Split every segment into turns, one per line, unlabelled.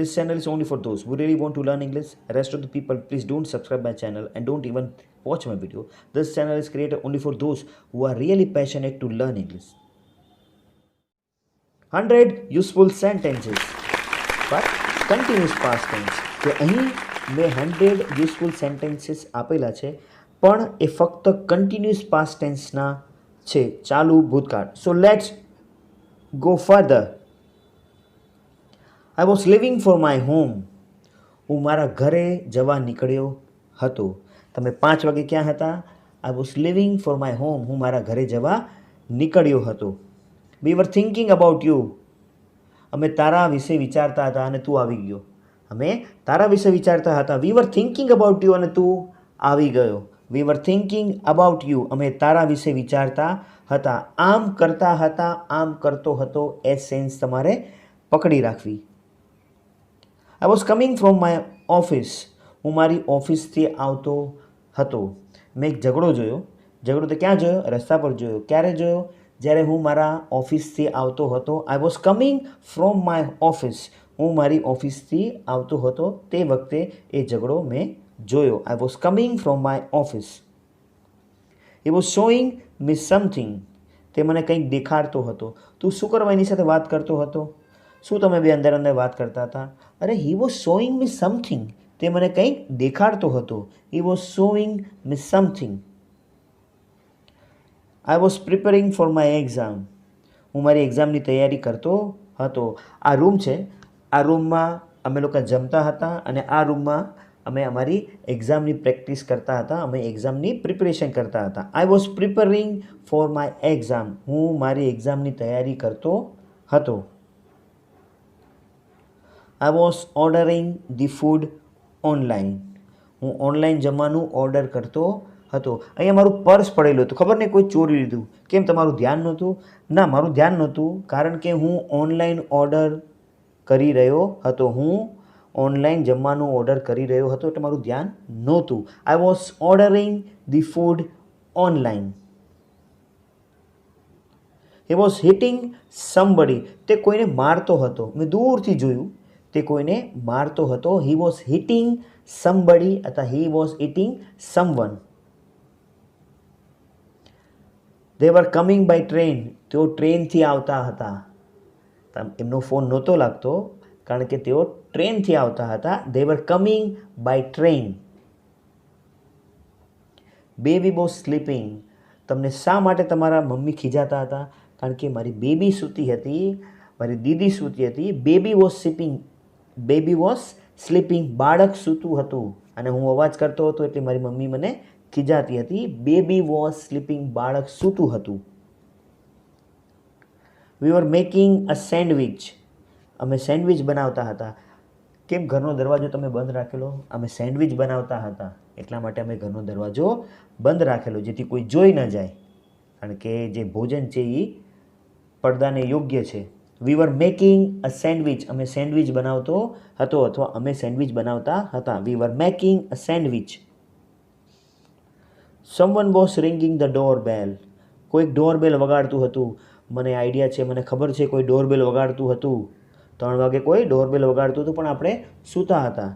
This channel is only for those who really want to learn English. Rest of the people, please don't subscribe my channel and don't even watch my video. This channel is created only for those who are really passionate to learn English. 100 useful sentences but continuous past tense. કે અહીં મેં 100 useful sentences આપેલા છે પણ એ ફક્ત continuous past ટેન્સના છે, ચાલુ ભૂતકાળ. So let's go further. I was living for my home. હું મારા ઘરે જવા નીકળ્યો હતો. તમે 5 વાગે ક્યાં હતા? I was living for my home. હું મારા ઘરે જવા નીકળ્યો હતો. We var thinking about you. અમે તારા વિશે વિચારતા હતા અને તું આવી ગયો. અમે તારા વિશે વિચારતા હતા. We var thinking about you અને તું આવી ગયો. વી વર થિંકિંગ અબાઉટ યુ. અમે તારા વિશે વિચારતા હતા. આમ કરતા હતા, આમ કરતો હતો. એ સેન્સ તમારે પકડી રાખવી. I was coming from my office. હું મારી ઓફિસથી આવતો હતો. મેં એક ઝઘડો જોયો. ઝઘડો તો ક્યાં જોયો? રસ્તા પર જોયો. ક્યારે જોયો? જ્યારે હું મારા ઓફિસથી આવતો હતો. I was coming from my office. હું મારી ઓફિસથી આવતો હતો તે વખતે એ ઝઘડો મેં જોયો. I was coming from my office. He was showing me something. તે મને કંઈક દેખાડતો હતો. તું શું કરવા એની સાથે વાત કરતો હતો? શું તમે બે અંદર અંદર વાત કરતા હતા? અરે he was showing me something. તે મને કંઈક દેખાડતો હતો. He was showing me something. I was preparing for my exam. હું મારી એક્ઝામની તૈયારી કરતો હતો. આ રૂમ છે. આ રૂમમાં અમે લોકો જમતા હતા અને આ રૂમમાં અમે અમારી એક્ઝામની પ્રેક્ટિસ કરતા હતા. અમે એક્ઝામની પ્રિપેરેશન કરતા હતા. I was preparing for my exam. હું મારી એક્ઝામની તૈયારી કરતો હતો. I was ordering the food online. હું ઓનલાઈન જમવાનું ઓર્ડર કરતો હતો. અહીંયા મારું પર્સ પડેલું હતું. ખબર નહીં કોઈ ચોરી લીધું. કેમ તમારું ધ્યાન નહોતું? ના, મારું ધ્યાન નહોતું કારણ કે હું ઓનલાઈન ઓર્ડર કરી રહ્યો હતો. હું ઓનલાઈન જમવાનું ઓર્ડર કરી રહ્યો હતો એટલે મારું ધ્યાન નહોતું. I was ordering the food online. He was hitting somebody. તે કોઈને મારતો હતો. મેં દૂરથી જોયું. તે કોઈને મારતો હતો. હી વોઝ હિટિંગ સમબડી અથવા he was hitting someone. They were coming by train. તેઓ ટ્રેનથી આવતા હતા. એમનો ફોન નહોતો લાગતો કારણ કે તેઓ ટ્રેનથી આવતા હતા. They were coming by train. Baby was sleeping. તમને શા માટે તમારા મમ્મી ખીજાતા હતા? કારણ કે મારી બેબી સૂતી હતી, મારી દીદી સૂતી હતી. Baby was sleeping. Baby was sleeping. બાળક સૂતું હતું અને હું અવાજ કરતો હતો એટલે મારી મમ્મી મને ખીજાતી હતી. Baby was sleeping. બાળક સૂતું હતું. વી વર મેકિંગ અ સેન્ડવિચ. અમે સેન્ડવિચ બનાવતા હતા. કેમ ઘરનો દરવાજો તમે બંધ રાખેલો? અમે સેન્ડવિચ બનાવતા હતા એટલા માટે અમે ઘરનો દરવાજો બંધ રાખેલો જેથી કોઈ જોઈ ન જાય. કારણ કે જે ભોજન છે એ પડદાને યોગ્ય છે. We were making a sandwich. અમે સેન્ડવિચ બનાવતો હતો અથવા અમે સેન્ડવિચ બનાવતા હતા. We were making a sandwich. Someone was ringing the door bell. કોઈક ડોરબેલ વગાડતું હતું. મને આઈડિયા છે, મને ખબર છે કોઈ ડોરબેલ વગાડતું હતું. 3 વાગે કોઈ ડોરબેલ વગાડતું હતું પણ આપણે સૂતા હતા.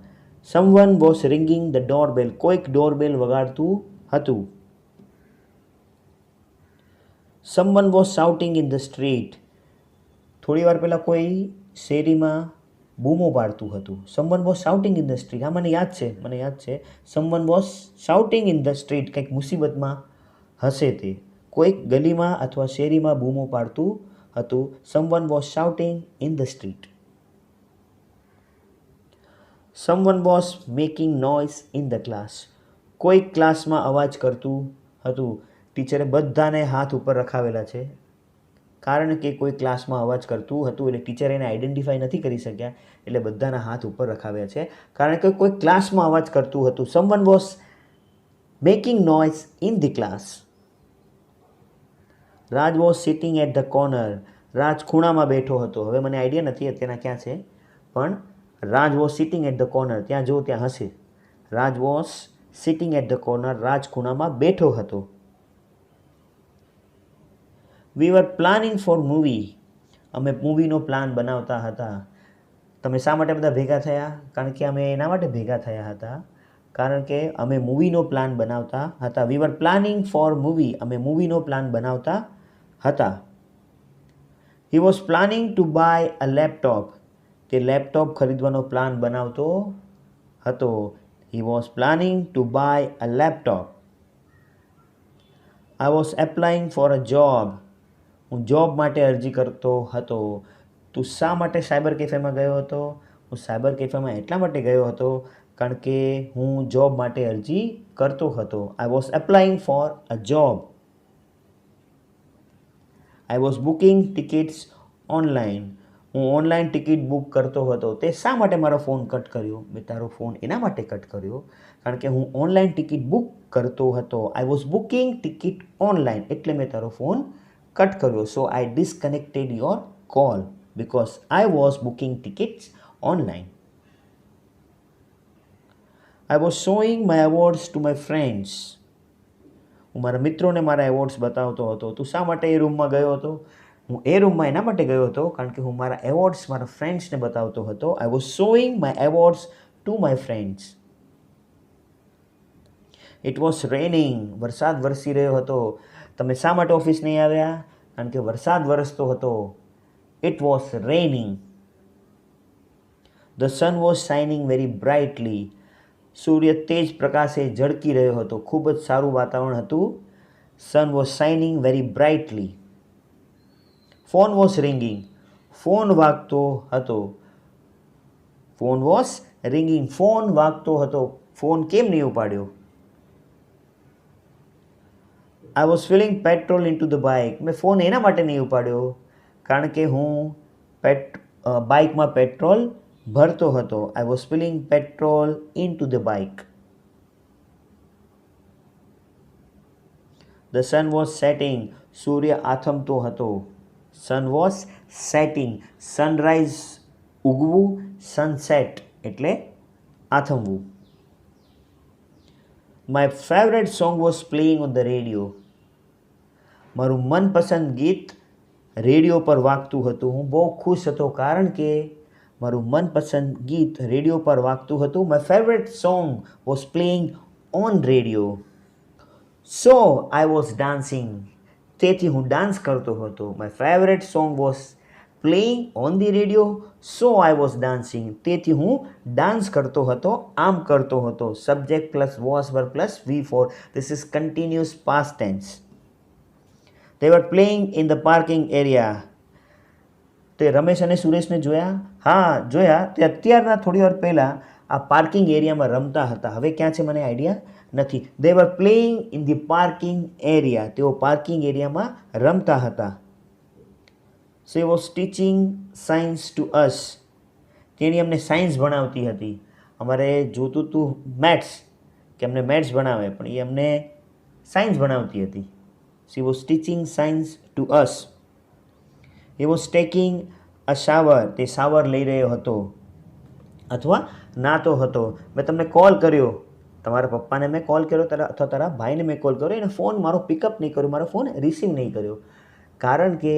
Someone was ringing the doorbell. કોઈક ડોરબેલ વગાડતું હતું. Someone was shouting in the street. થોડી વાર પહેલાં કોઈ શેરીમાં બૂમો પાડતું હતું. Someone was shouting in the street. હા, મને યાદ છે. Someone was shouting in the street. કંઈક મુસીબતમાં હશે તે. કોઈક ગલીમાં અથવા શેરીમાં બૂમો પાડતું હતું. Someone was shouting in the street. Someone was making noise in the class. કોઈક ક્લાસમાં અવાજ કરતું હતું. ટીચરે બધાને હાથ ઉપર રખાવેલા છે કારણ કે કોઈ ક્લાસમાં અવાજ કરતું હતું એટલે ટીચર એને આઈડેન્ટિફાઈ નથી કરી શક્યા એટલે બધાના હાથ ઉપર રખાવ્યા છે કારણ કે કોઈ ક્લાસમાં અવાજ કરતું હતું. Someone was making noise in the class. Raj was sitting at the corner. Raj ખૂણામાં બેઠો હતો. હવે મને આઈડિયા નથી અત્યારના ક્યાં છે પણ Raj was sitting at the corner. ત્યાં જો ત્યાં હશે. Raj was sitting at the corner. Raj ખૂણામાં બેઠો હતો. We were planning for movie. અમે મૂવીનો પ્લાન બનાવતા હતા. તમે શા માટે બધા ભેગા થયા? કારણ કે અમે એના માટે ભેગા થયા હતા કારણ કે અમે મૂવીનો પ્લાન બનાવતા હતા. We were planning for movie. અમે મૂવીનો પ્લાન બનાવતા હતા. He was planning to buy a laptop. તે લેપટોપ ખરીદવાનો પ્લાન બનાવતો હતો. He was planning to buy a laptop. I was applying for a job. હું જોબ માટે અરજી કરતો હતો. તું શા માટે સાયબર કેફેમાં ગયો હતો? હું સાયબર કેફેમાં એટલા માટે ગયો હતો કારણ કે હું જોબ માટે અરજી કરતો હતો. I was applying for a job. I was booking tickets online. હું ઓનલાઈન ટિકિટ બુક કરતો હતો. તે શા માટે મારો ફોન કટ કર્યો? મેં તારો ફોન એના માટે કટ કર્યો કારણ કે હું ઓનલાઈન ટિકિટ બુક કરતો હતો. I was booking ticket online એટલે મેં તારો ફોન કટ કર્યો. So I disconnected your call because I was booking tickets online. I was showing my awards to my friends. હું મારા મિત્રોને મારા એવોર્ડ્સ બતાવતો હતો. તું શા માટે એ રૂમમાં ગયો હતો? હું એ રૂમમાં એના માટે ગયો હતો કારણ કે હું મારા એવોર્ડ્સ મારા ફ્રેન્ડ્સને બતાવતો હતો. I was showing my awards to my friends. It was raining. વરસાદ વરસી રહ્યો હતો. તમે શા માટે ઓફિસ નહીં આવ્યા? કારણ કે વરસાદ વરસતો હતો. It was raining. The sun was shining very brightly. સૂર્ય તેજ પ્રકાશે ઝળકી રહ્યો હતો. ખૂબ જ સારું વાતાવરણ હતું. Sun was shining very brightly. Phone was ringing. Phone વાગતો હતો. Phone was ringing. ફોન વાગતો હતો. ફોન કેમ નહીં ઉપાડ્યો? I was filling petrol into the bike. મેં ફોન એના માટે નહીં ઉપાડ્યો કારણ કે હું બાઇકમાં પેટ્રોલ ભરતો હતો. I was filling petrol in to the bike. The sun was setting. સૂર્ય આથમતો હતો. Sun was setting. સનરાઈઝ ઉગવું, સનસેટ એટલે આથમવું. My favourite song was playing on the radio. મારું મનપસંદ ગીત રેડિયો પર વાગતું હતું. હું બહુ ખુશ હતો કારણ કે મારું મનપસંદ ગીત રેડિયો પર વાગતું હતું. My favourite song was playing on radio. So I was dancing. તેથી હું ડાન્સ કરતો હતો. My favourite song was playing on the radio. So I was dancing. તેથી હું ડાન્સ કરતો હતો, આમ કરતો હતો. Subject plus was verb plus V4. This is continuous past tense. They were playing in the parking area. તે રમેશ અને સુરેશને જોયા? હા જોયા. તે અત્યારના થોડી વાર પહેલાં આ પાર્કિંગ એરિયામાં રમતા હતા. હવે ક્યાં છે મને આઈડિયા નથી. They were playing in the parking area. તેઓ પાર્કિંગ એરિયામાં રમતા હતા. She was teaching science to us. તેણી અમને સાયન્સ ભણાવતી હતી. અમારે જોતું હતું મેથ્સ કે અમને મેથ્સ ભણાવે પણ એ અમને સાયન્સ ભણાવતી હતી. She was teaching science to us. He was taking a shower. તે શાવર લઈ રહ્યો હતો અથવા નાતો હતો. મેં તમને કોલ કર્યો, તમારા પપ્પાને મેં કોલ કર્યો અથવા તારા ભાઈને મેં કોલ કર્યો. એને ફોન મારો પિકઅપ નહીં કર્યો, મારો ફોન રિસીવ નહીં કર્યો કારણ કે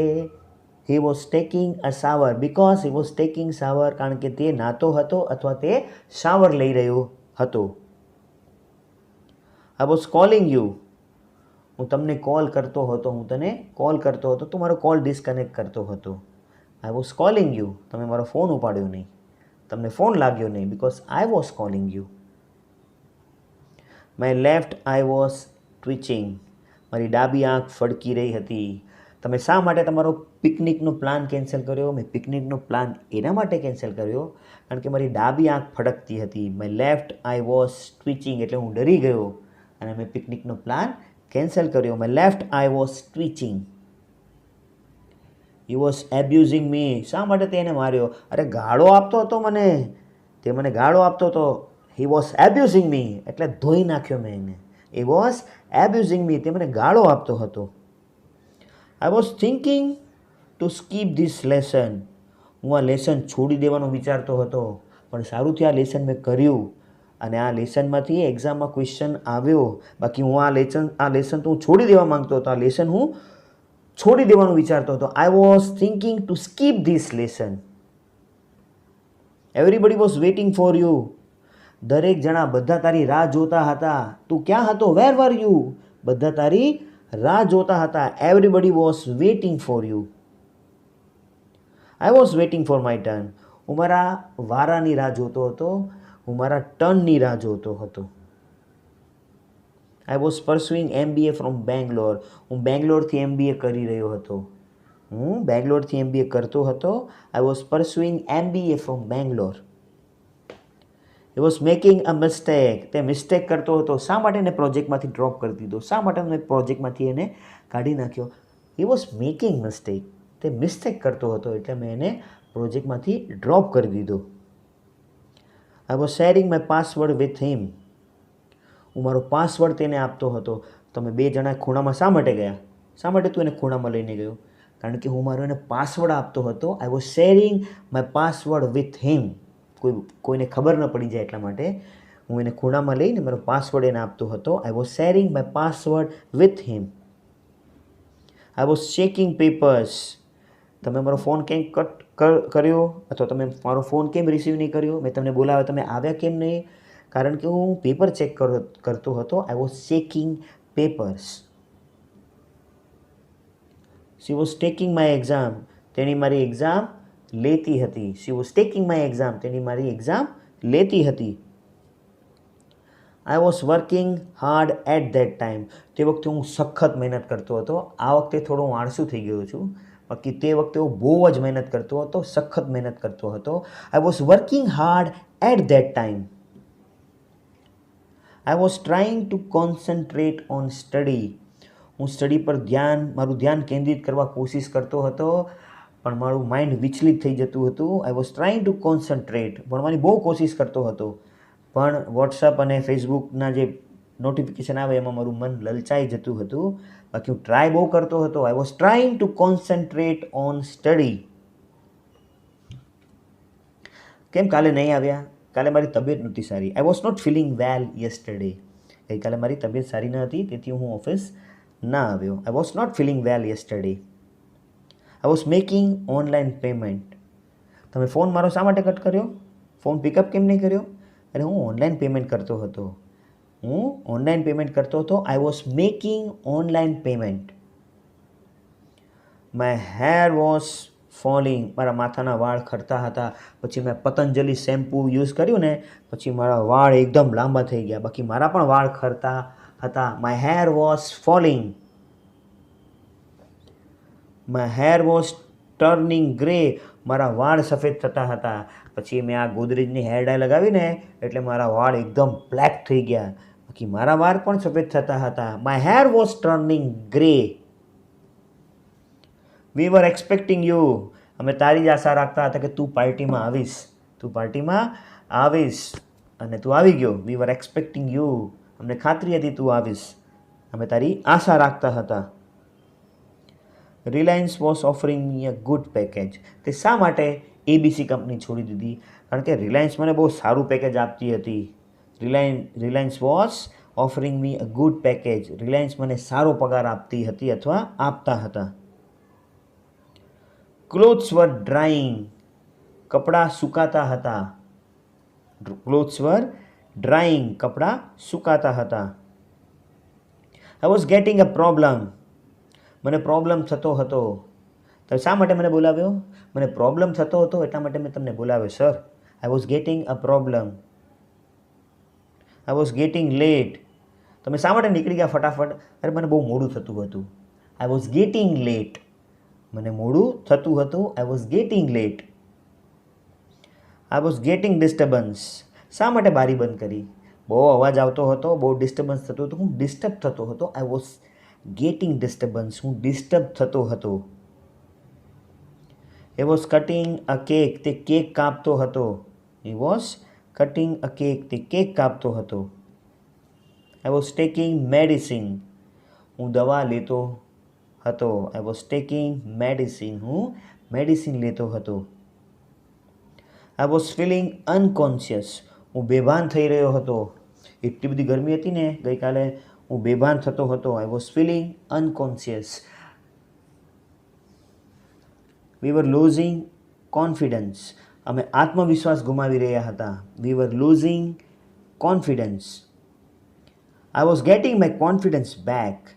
he was taking a shower. because he was taking shower કારણ કે તે નાતો હતો અથવા તે શાવર લઈ રહ્યો હતો. I was calling you. હું તમને કોલ કરતો હતો, હું તને કોલ કરતો હતો, તું મારો કોલ ડિસ્કનેક્ટ કરતો હતો. I was calling you. તમે મારો ફોન ઉપાડ્યો નહીં, તમને ફોન લાગ્યો નહીં. Because I was calling you. My left eye was twitching. મારી ડાબી આંખ ફડકી રહી હતી. તમે શા માટે તમારો પિકનિકનો પ્લાન કેન્સલ કર્યો? મેં પિકનિકનો પ્લાન એના માટે કેન્સલ કર્યો કારણ કે મારી ડાબી આંખ ફડકતી હતી. My left eye was twitching એટલે હું ડરી ગયો અને મેં પિકનિકનો પ્લાન કેન્સલ કર્યો. My left eye was twitching. He was abusing me. શા માટે તે એને માર્યો? અરે ગાળો આપતો હતો મને, તે મને ગાળો આપતો હતો. હી વોઝ એબ્યુઝિંગ મી એટલે ધોઈ નાખ્યો મેં એને. હી વોઝ એબ્યુઝિંગ મી, તે મને ગાળો આપતો હતો. I was thinking to skip this lesson. હું આ લેસન છોડી દેવાનો વિચારતો હતો પણ સારું થયું આ લેસન મેં કર્યું અને આ લેસનમાંથી એક્ઝામમાં ક્વેશ્ચન આવ્યો. બાકી હું આ લેસન તો હું છોડી દેવા માંગતો હતો. આ લેસન હું છોડી દેવાનું વિચારતો હતો. I was thinking to skip this lesson. Everybody was waiting for you. દરેક જણા બધા તારી રાહ જોતા હતા. તું ક્યાં હતો? Where were you? બધા તારી રાહ જોતા હતા. Everybody was waiting for you. I was waiting for my turn. હું મારા વારાની રાહ જોતો હતો. હું મારા ટર્નની રાહ જોતો હતો. I was pursuing MBA from Bangalore. હું બેંગ્લોરથી MBA કરી રહ્યો હતો. હું બેંગ્લોરથી MBA કરતો હતો. I was pursuing MBA from Bangalore. He was making a mistake. તે મિસ્ટેક કરતો હતો. શા માટે એને પ્રોજેક્ટમાંથી ડ્રોપ કરી દીધો? શા માટે મેં પ્રોજેક્ટમાંથી એને કાઢી નાખ્યો? હી વોઝ મેકિંગ મિસ્ટેક. તે મિસ્ટેક કરતો હતો એટલે મેં એને પ્રોજેક્ટમાંથી ડ્રોપ કરી દીધો. I was sharing my password with him. હું મારો પાસવર્ડ તેને આપતો હતો. તમે બે જણા ખૂણામાં શા માટે ગયા? શા માટે તું એને ખૂણામાં લઈને ગયો? કારણ કે હું મારો એને પાસવર્ડ આપતો હતો. I was sharing my password with him. કોઈને ખબર ન પડી જાય એટલા માટે હું એને ખૂણામાં લઈને મારો પાસવર્ડ એને આપતો હતો. I was sharing my password with him. I was checking papers. તમે મારો ફોન કેમ કટ કર્યો? અથવા તમે મારો ફોન કેમ રિસીવ નહીં કર્યો? મેં તમને બોલાવ્યા, તમે આવ્યા કેમ નહીં? કારણ કે હું પેપર ચેક કરતો હતો. I was checking papers. She was taking my exam. તેણી મારી એક્ઝામ લેતી હતી. She was taking my exam. તેણી મારી એક્ઝામ લેતી હતી. I was working hard at that time. તે વખતે હું સખત મહેનત કરતો હતો. આ વખતે થોડો હું આળસુ થઈ ગયો છું. બાકી તે વખતે હું બહુ જ મહેનત કરતો હતો, સખત મહેનત કરતો હતો. I was working hard at that time. I was trying to concentrate on study. હું સ્ટડી પર મારું ધ્યાન કેન્દ્રિત કરવા કોશિશ કરતો હતો, પણ મારું માઇન્ડ વિચલિત થઈ જતું હતું. I was trying to concentrate. ભણવાની બહુ કોશિશ કરતો હતો, પણ વોટ્સઅપ અને ફેસબુકના જે નોટિફિકેશન આવે એમાં મારું મન લલચાઈ જતું હતું. બાકી હું ટ્રાય બહુ કરતો હતો. I was trying to concentrate on study. કેમ કાલે નહીં આવ્યા? કાલે મારી તબિયત નહોતી સારી. I was not feeling well yesterday. ગઈકાલે મારી તબિયત સારી ન હતી, તેથી હું ઓફિસ ના આવ્યો. I was not feeling well yesterday. I was making online payment. તમે ફોન મારો શા માટે કટ કર્યો? ફોન પિકઅપ કેમ નહીં કર્યો? અરે હું ઓનલાઈન પેમેન્ટ કરતો હતો. I was making online payment. My hair was falling. મારા માથાના વાળ ખરતા હતા. પછી મેં પતંજલિ શેમ્પૂ યુઝ કર્યું ને, પછી મારા વાળ એકદમ લાંબા થઈ ગયા. બાકી મારા પણ વાળ ખરતા હતા. My hair was falling. My hair was turning grey. મારા વાળ સફેદ થતા હતા. પછી મેં આ ગોદરેજની હેર ડાય લગાવીને એટલે મારા વાળ એકદમ બ્લેક થઈ ગયા. બાકી મારા વાળ પણ સફેદ થતા હતા. My hair was turning grey. We were expecting you. અમે તારી જ આશા રાખતા હતા કે તું પાર્ટીમાં આવીશ. અને તું આવી ગયો. વી વર એક્સપેક્ટિંગ યુ. અમને ખાતરી હતી તું આવીશ. અમે તારી આશા રાખતા હતા. Reliance was offering me a good package. તે શા માટે ABC કંપની છોડી દીધી? કારણ કે રિલાયન્સ મને બહુ સારું પેકેજ આપતી હતી. Reliance was offering me a good package. Reliance મને સારો પગાર આપતી હતી અથવા આપતા હતા. ક્લોથ્સ વર ડ્રાઈંગ. કપડાં સુકાતા હતા. ક્લોથ્સ વર ડ્રાઈંગ. કપડાં સુકાતા હતા. I was getting a problem. મને પ્રોબ્લેમ થતો હતો. તો શા માટે મને બોલાવ્યો? મને પ્રોબ્લેમ થતો હતો એટલા માટે મેં તમને બોલાવ્યો sir. I was getting a problem. I was getting late. તમે શા માટે નીકળી ગયા ફટાફટ? અરે મને બહુ મોડું થતું હતું. I was getting late. મને મોડું થતું હતું. I was getting late. I was getting disturbance. શા માટે બારી બંધ કરી? બહુ અવાજ આવતો હતો, બહુ ડિસ્ટર્બન્સ થતું હતું, હું ડિસ્ટર્બ થતો હતો. I was getting disturbance. હું ડિસ્ટર્બ થતો હતો. He was cutting a cake. તે કેક કાપતો હતો. He was cutting a cake. તે કેક કાપતો હતો. I was taking medicine. હું દવા લેતો હતો. I was taking medicine. હું મેડિસિન લેતો હતો. I was feeling unconscious. હું બેભાન થઈ રહ્યો હતો. એટલી બધી ગરમી હતી ને ગઈકાલે, હું બેભાન થતો હતો. I was feeling unconscious. We were losing confidence. અમે આત્મવિશ્વાસ ગુમાવી રહ્યા હતા. We were losing confidence. I was getting my confidence back.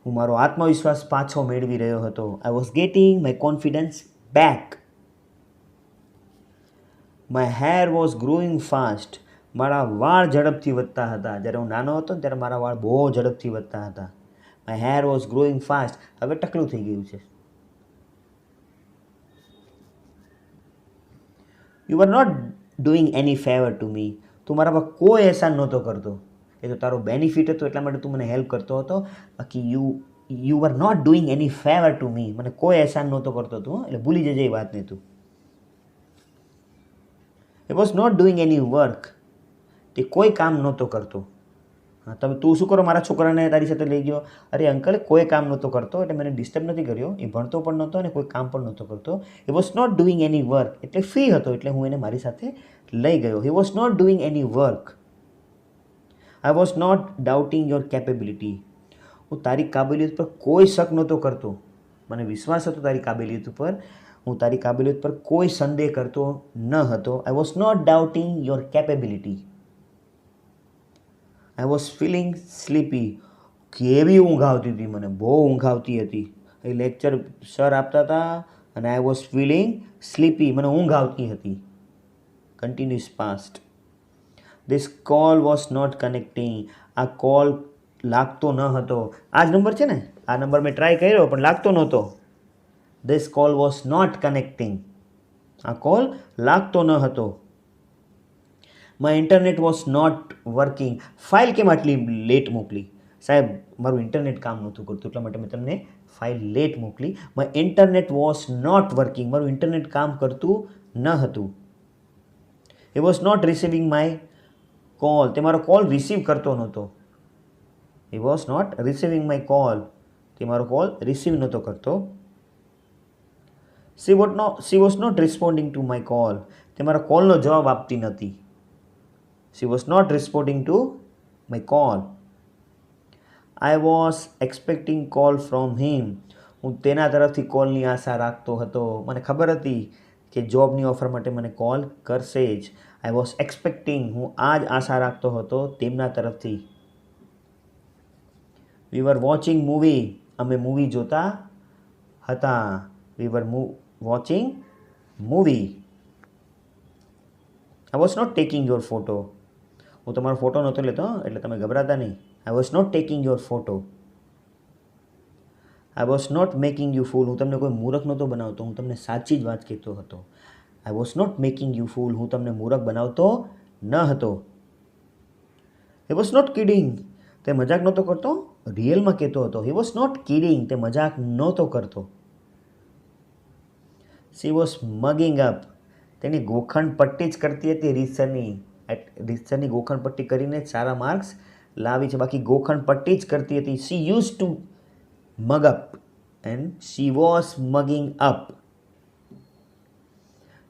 હું મારો આત્મવિશ્વાસ પાછો મેળવી રહ્યો હતો. I was getting my confidence back. My hair was growing fast. મારા વાળ ઝડપથી વધતા હતા. જ્યારે હું નાનો હતો ને ત્યારે મારા વાળ બહુ ઝડપથી વધતા હતા. My hair was growing fast. હવે ટકલું થઈ ગયું છે. You are not doing any favour to me. તું મારા પર કોઈ અહેસાન નહોતો કરતો. એ તો તારો બેનિફિટ હતો એટલા માટે તું મને હેલ્પ કરતો હતો. બાકી you are not doing any favour to me. મને કોઈ અહેસાન નહોતો કરતો તું. એટલે ભૂલી જજે એ વાતને તું. It was not doing any work. તે કોઈ કામ નહોતો કરતો. હા, તમે તું શું કરો મારા છોકરાને તારી સાથે લઈ ગયો? અરે અંકલ કોઈ કામ નહોતો કરતો એટલે મને ડિસ્ટર્બ નથી કર્યો. એ ભણતો પણ નહોતો અને કોઈ કામ પણ નહોતો કરતો. He was not doing any work. એટલે ફ્રી હતો એટલે હું એને મારી સાથે લઈ ગયો. He was not doing any work. I was not doubting your capability. હું તારી કાબેલિયત પર કોઈ શક નહોતો કરતો. મને વિશ્વાસ હતો તારી કાબેલિયત ઉપર. હું તારી કાબેલિયત પર કોઈ સંદેહ કરતો ન હતો. I was not doubting your capability. I was feeling sleepy. કેવી ઊંઘ આવતી હતી મને, બહુ ઊંઘ આવતી હતી. એ લેક્ચર સર આપતા હતા અને આઈ વોઝ ફિલિંગ સ્લીપી. મને ઊંઘ આવતી હતી. Continuous past. This call was not connecting. આ કોલ લાગતો ન હતો. આ જ નંબર છે ને, આ નંબર મેં ટ્રાય કર્યો પણ લાગતો નહોતો. This call was not connecting. આ કોલ લાગતો ન હતો. My internet was not working. File કેમ આટલી લેટ મોકલી? સાહેબ મારું ઇન્ટરનેટ કામ નહોતું કરતું એટલા માટે મેં તમને ફાઇલ લેટ મોકલી. My internet was not working. મારું ઇન્ટરનેટ કામ કરતું ન હતું. He was not receiving my call. તે મારો કોલ રિસીવ કરતો નહોતો. He was not receiving my call. તે મારો કોલ રિસીવ નહોતો કરતો. She was not responding to my call. તે મારા કોલનો જવાબ આપતી નથી. She was not responding to my call. I was expecting call from him. હું તેના તરફથી કોલની આશા રાખતો હતો. મને ખબર હતી કે જોબની ઓફર માટે મને કોલ કરશે જ. I was expecting. હું આ જ આશા રાખતો હતો તેમના તરફથી. We were watching movie. અમે મૂવી જોતા હતા. We were watching movie. I was not taking your photo. હું તમારો ફોટો નહોતો લેતો એટલે તમે ગભરાતા નહીં. I was not taking your photo. I was not making you fool. હું તમને કોઈ મૂરખ નહોતો બનાવતો. હું તમને સાચી જ વાત કહેતો હતો. I was not making you fool. હું તમને મૂરખ બનાવતો ન હતો. He was not kidding. તે મજાક નહોતો કરતો, રિયલમાં કહેતો હતો. He was not kidding. તે મજાક નહોતો કરતો. She was mugging up. તેની ગોખણ પટ્ટી જ કરતી હતી રીતસરની ગોખણ પટ્ટી કરીને જ સારા માર્ક્સ લાવી છે. બાકી ગોખણ પટ્ટી જ કરતી હતી. She use to mug up and she was mugging up.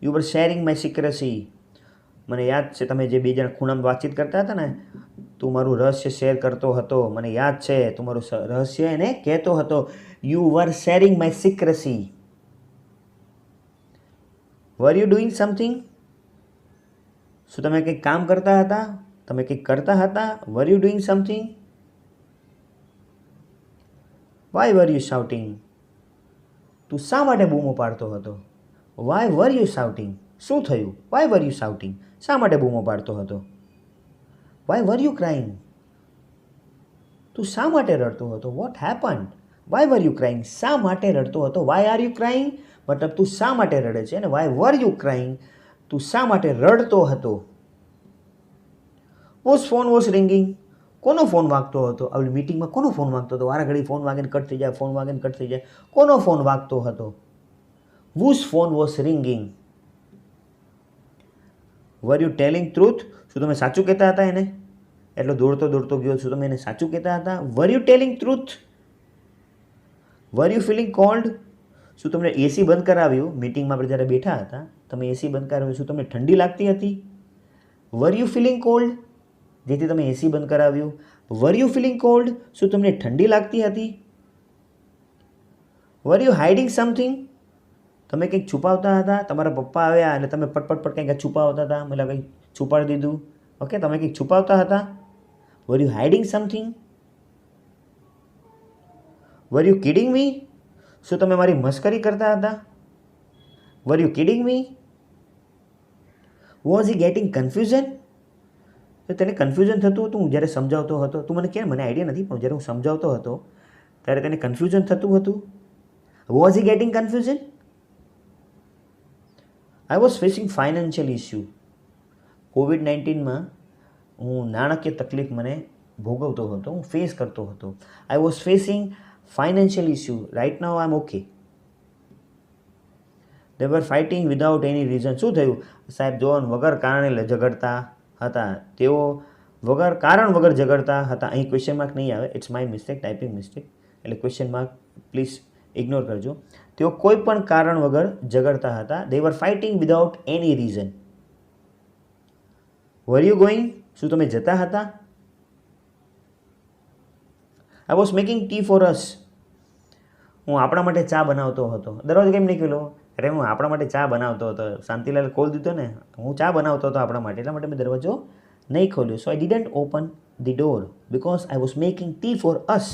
You were sharing my secrecy. મને યાદ છે તમે જે બે જણ ખૂણામાં વાતચીત કરતા હતા ને, તું મારું રહસ્ય શેર કરતો હતો. મને યાદ છે તું મારું રહસ્ય એને કહેતો હતો. You were sharing my secrecy. Var you doing something. શું તમે કંઈક કામ કરતા હતા? તમે કંઈક કરતા હતા? Were you doing something. Why were you shouting. તું શા માટે બૂમો પાડતો હતો? Why were you shouting. શું થયું? Why were you shouting. શા માટે બૂમો પાડતો હતો? Why were you crying. તું શા માટે રડતો હતો? What happened? Why were you crying. શા માટે રડતો હતો? વાય આર યુ ક્રાઇંગ મતલબ તું શા માટે રડે છે, અને વાય વર યુ ક્રાઇંગ તું શા માટે રડતો હતો. Whose phone was ringing. કોનો ફોન વાગતો હતો? આવી મીટિંગમાં કોનો ફોન વાગતો હતો? વારા ઘડી ફોન વાગીને કટ થઈ જાય, ફોન વાગીને કટ થઈ જાય. કોનો ફોન વાગતો હતો? whose phone was ringing. Were you telling truth. શું તમે સાચું કહેતા હતા એને? એટલો દોડતો દોડતો ગયો. શું તમે એને સાચું કહેતા હતા? Were you telling truth. Were you feeling cold. શું તમને એસી બંધ કરાવ્યું? મીટિંગમાં આપણે જ્યારે બેઠા હતા તમે એસી બંધ કરાવ્યું. શું તમને ઠંડી લાગતી હતી? Were you feeling cold. જેથી તમે એસી બંધ કરાવ્યું. Were you feeling cold. શું તમને ઠંડી લાગતી હતી? Were you hiding something. તમે કંઈક છુપાવતા હતા, તમારા પપ્પા આવ્યા એટલે તમે પટપટ કંઈક છુપાવતા હતા, મતલબ કંઈક છુપાડી દીધું. ઓકે, તમે કંઈક છુપાવતા હતા. Were you hiding something? Were you kidding me? શું તમે મારી મસ્કરી કરતા હતા? Were you kidding me? Was he getting confusion? તો તેને કન્ફ્યુઝન થતું હતું હું જ્યારે સમજાવતો હતો. તું મને કહે, મને આઈડિયા નથી, પણ જ્યારે હું સમજાવતો હતો ત્યારે તેને કન્ફ્યુઝન થતું હતું. Was he getting confusion? I was facing financial issue. કોવિડ-19માં હું નાણાકીય તકલીફ મને ભોગવતો હતો, હું ફેસ કરતો હતો. I was facing financial issue. Right now I am okay. They were fighting without any reason. શું થયું સાહેબ? જોન વગર કારણે ઝઘડતા હતા. તેઓ કારણ વગર ઝઘડતા હતા. અહીં ક્વેશ્ચન માર્ક નહીં આવે, it's my mistake, typing mistake, એટલે ક્વેશ્ચન માર્ક પ્લીઝ ઇગ્નોર કરજો. તેઓ કોઈ પણ કારણ વગર ઝઘડતા હતા. They were fighting without any reason. Were you going? શું તમે જતા હતા? I was making tea for us. હું આપણા માટે ચા બનાવતો હતો. દરવાજો કેમ નહીં ખોલ્યો? અરે હું આપણા માટે ચા બનાવતો હતો. શાંતિલાલ કોલ દીધો ને, હું ચા બનાવતો હતો આપણા માટે, એટલા માટે મેં દરવાજો નહીં ખોલ્યો. So I didn't open the door because I was making tea for us.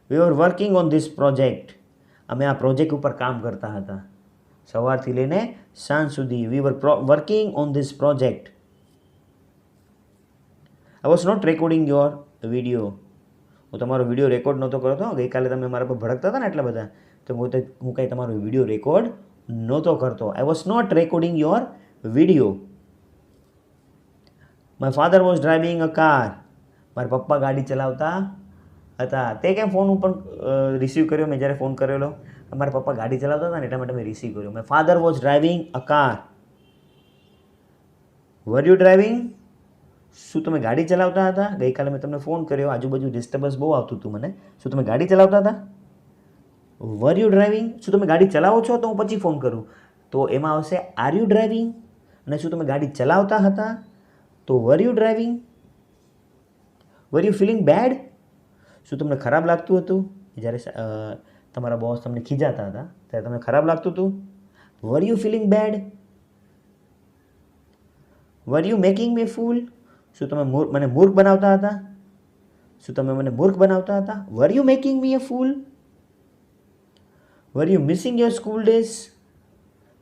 We were working on this project. અમે આ પ્રોજેક્ટ ઉપર કામ કરતા હતા સવારથી લઈને સાંજ સુધી. We were working on this project. I was not recording your video. હું તમારો વિડીયો રેકોર્ડ નહોતો કરતો. ગઈકાલે તમે મારા પર ભડકતા હતા ને એટલા બધા, તો હું કંઈ તમારો વિડીયો રેકોર્ડ નહોતો કરતો. I was not recording your video. My father was driving a car. મારા પપ્પા ગાડી ચલાવતા હતા. તે કેમ ફોન ઉપર રિસીવ કર્યો મેં જ્યારે ફોન કરેલો? મારા પપ્પા ગાડી ચલાવતા હતા ને એટલા માટે મેં રિસીવ કર્યો. My father was driving a car. Var you driving? શું તમે ગાડી ચલાવતા હતા? ગઈકાલે મેં તમને ફોન કર્યો, આજુબાજુ ડિસ્ટર્બન્સ બહુ આવતું હતું મને. શું તમે ગાડી ચલાવતા હતા? Were you driving? શું તમે ગાડી ચલાવો છો? તો હું પછી ફોન કરું તો એમાં આવશે આર યુ ડ્રાઇવિંગ. અને શું તમે ગાડી ચલાવતા હતા? તો were you driving. Were you feeling bad? શું તમને ખરાબ લાગતું હતું? જ્યારે તમારા બોસ તમને ખીજાતા હતા ત્યારે તમને ખરાબ લાગતું હતું? Were you feeling bad? Were you making me fool? શું તમે મને મૂર્ખ બનાવતા હતા? શું તમે મને મૂર્ખ બનાવતા હતા? Were you making me a full? Var you missing your school days?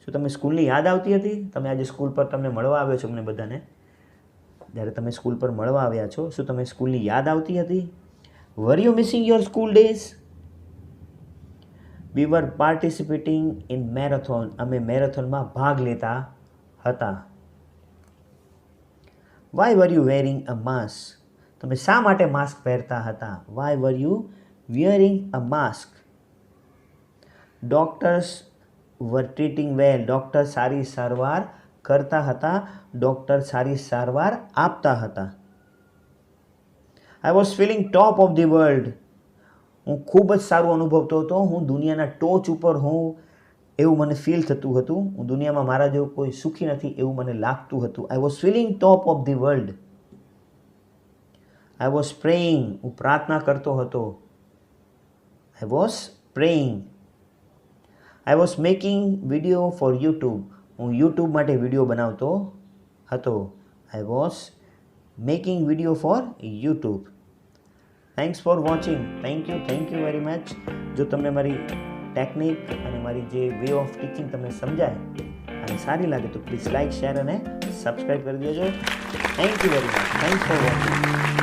શું તમે સ્કૂલની યાદ આવતી હતી? તમે આજે સ્કૂલ પર તમને મળવા આવ્યો છો, અમને બધાને જ્યારે તમે સ્કૂલ પર મળવા આવ્યા છો, શું તમે સ્કૂલની યાદ આવતી હતી? Were you missing your school days? We were participating in marathon. અમે મેરેથોનમાં ભાગ લેતા હતા. Why were you wearing a mask? તમે શા માટે માસ્ક પહેરતા હતા? Why were you wearing a mask? Doctors were treating well. Doctor સારી સારવાર કરતા હતા. ડૉક્ટર સારી સારવાર આપતા હતા. I was feeling top of the world. હું ખૂબ જ સારું અનુભવતો હતો. હું દુનિયાના ટોચ ઉપર હું એવું મને ફીલ થતું હતું. હું દુનિયામાં મારા જેવું કોઈ સુખી નથી એવું મને લાગતું હતું. I was feeling top of the world. I was praying. હું પ્રાર્થના કરતો હતો. I was praying. I was making video for YouTube. હું યુટ્યુબ માટે વિડીયો બનાવતો હતો. I was making video for YouTube. Thanks for watching. Thank you very much. જો તમને મારી ટેકનિક અને મારી જે વે ઓફ ટીચિંગ તમને સમજાય અને સારી લાગે તો પ્લીઝ લાઇક, શેર અને સબસ્ક્રાઈબ કરી દેજો. Thank you very much. Thanks for watching.